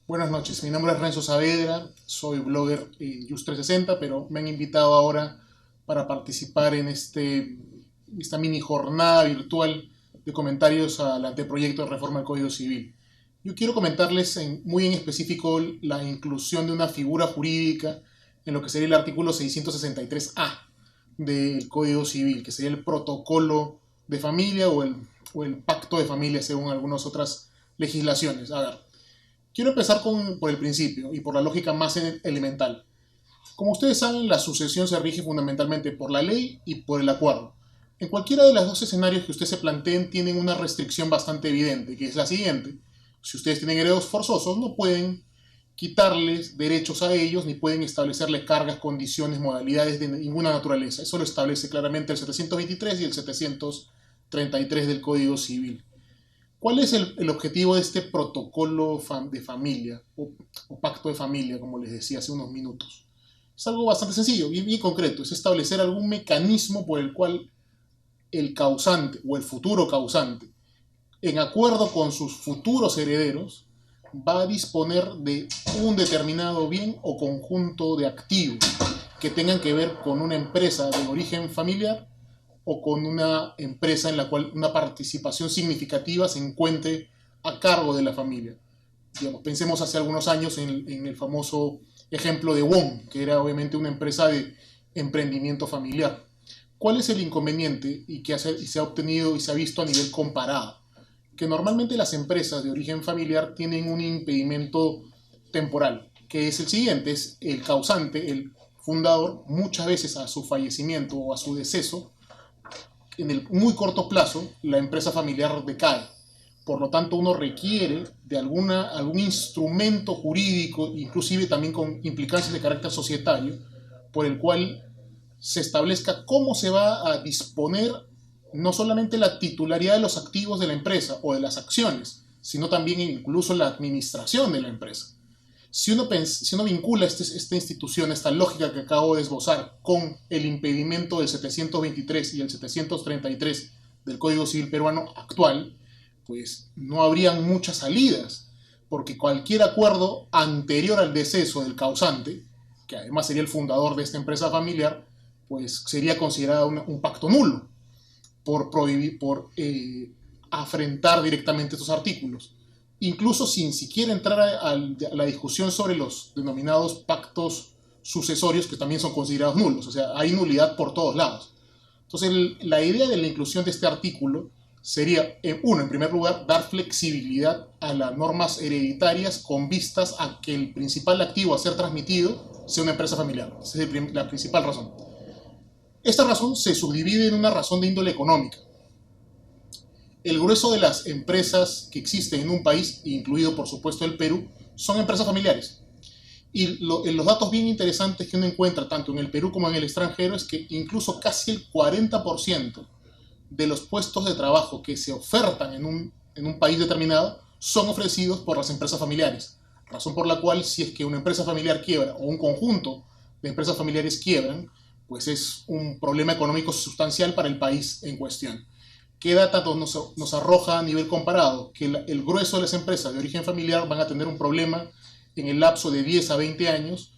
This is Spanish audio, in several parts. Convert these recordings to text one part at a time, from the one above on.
Buenas noches, mi nombre es Renzo Saavedra, soy blogger en Just360, pero me han invitado ahora para participar en esta mini jornada virtual de comentarios al anteproyecto de reforma del Código Civil. Yo quiero comentarles muy en específico la inclusión de una figura jurídica en lo que sería el artículo 663A del Código Civil, que sería el protocolo de familia o el pacto de familia según algunas otras legislaciones. A ver, quiero empezar por el principio y por la lógica más elemental. Como ustedes saben, la sucesión se rige fundamentalmente por la ley y por el acuerdo. En cualquiera de los dos escenarios que ustedes se planteen tienen una restricción bastante evidente, que es la siguiente. Si ustedes tienen herederos forzosos, no pueden quitarles derechos a ellos ni pueden establecerles cargas, condiciones, modalidades de ninguna naturaleza. Eso lo establece claramente el 723 y el 733 del Código Civil. ¿Cuál es el objetivo de este protocolo de familia o pacto de familia, como les decía hace unos minutos? Es algo bastante sencillo, bien concreto. Es establecer algún mecanismo por el cual el causante o el futuro causante, en acuerdo con sus futuros herederos, va a disponer de un determinado bien o conjunto de activos que tengan que ver con una empresa de origen familiar o con una empresa en la cual una participación significativa se encuentre a cargo de la familia. Digamos, pensemos hace algunos años en el famoso ejemplo de Wong, que era obviamente una empresa de emprendimiento familiar. ¿Cuál es el inconveniente y que se ha obtenido y se ha visto a nivel comparado? Que normalmente las empresas de origen familiar tienen un impedimento temporal, que es el siguiente: es el causante, el fundador, muchas veces a su fallecimiento o a su deceso, en el muy corto plazo, la empresa familiar decae. Por lo tanto, uno requiere de algún instrumento jurídico, inclusive también con implicancias de carácter societario, por el cual se establezca cómo se va a disponer no solamente la titularidad de los activos de la empresa o de las acciones, sino también incluso la administración de la empresa. Si uno vincula esta institución, esta lógica que acabo de esbozar, con el impedimento del 723 y el 733 del Código Civil peruano actual, pues no habrían muchas salidas, porque cualquier acuerdo anterior al deceso del causante, que además sería el fundador de esta empresa familiar, pues sería considerado un pacto nulo por afrentar directamente estos artículos, incluso sin siquiera entrar a la discusión sobre los denominados pactos sucesorios, que también son considerados nulos. O sea, hay nulidad por todos lados. Entonces, la idea de la inclusión de este artículo sería, en primer lugar, dar flexibilidad a las normas hereditarias con vistas a que el principal activo a ser transmitido sea una empresa familiar. Esa es la principal razón. Esta razón se subdivide en una razón de índole económica. El grueso de las empresas que existen en un país, incluido por supuesto el Perú, son empresas familiares. Y los datos bien interesantes que uno encuentra tanto en el Perú como en el extranjero es que incluso casi el 40% de los puestos de trabajo que se ofertan en un país determinado son ofrecidos por las empresas familiares. Razón por la cual, si es que una empresa familiar quiebra o un conjunto de empresas familiares quiebran, pues es un problema económico sustancial para el país en cuestión. ¿Qué data nos arroja a nivel comparado? Que el grueso de las empresas de origen familiar van a tener un problema en el lapso de 10 a 20 años,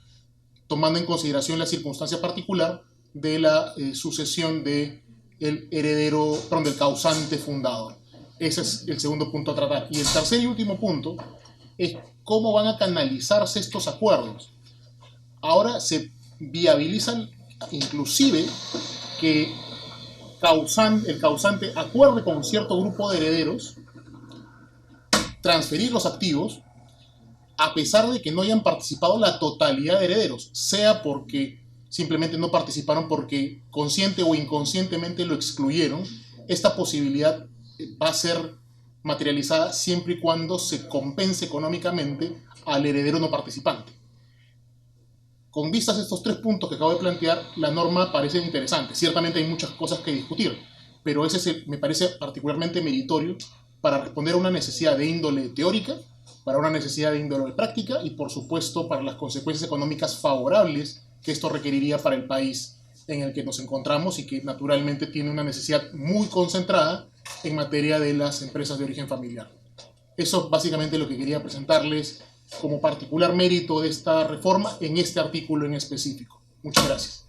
tomando en consideración la circunstancia particular de la sucesión del heredero, perdón, del causante fundador. Ese es el segundo punto a tratar. Y el tercer y último punto es cómo van a canalizarse estos acuerdos. Ahora se viabilizan inclusive que el causante acuerde con un cierto grupo de herederos transferir los activos a pesar de que no hayan participado la totalidad de herederos, sea porque simplemente no participaron porque consciente o inconscientemente lo excluyeron. Esta posibilidad va a ser materializada siempre y cuando se compense económicamente al heredero no participante. Con vistas a estos tres puntos que acabo de plantear, la norma parece interesante. Ciertamente hay muchas cosas que discutir, pero ese me parece particularmente meritorio para responder a una necesidad de índole teórica, para una necesidad de índole práctica y, por supuesto, para las consecuencias económicas favorables que esto requeriría para el país en el que nos encontramos y que naturalmente tiene una necesidad muy concentrada en materia de las empresas de origen familiar. Eso es básicamente lo que quería presentarles como particular mérito de esta reforma en este artículo en específico. Muchas gracias.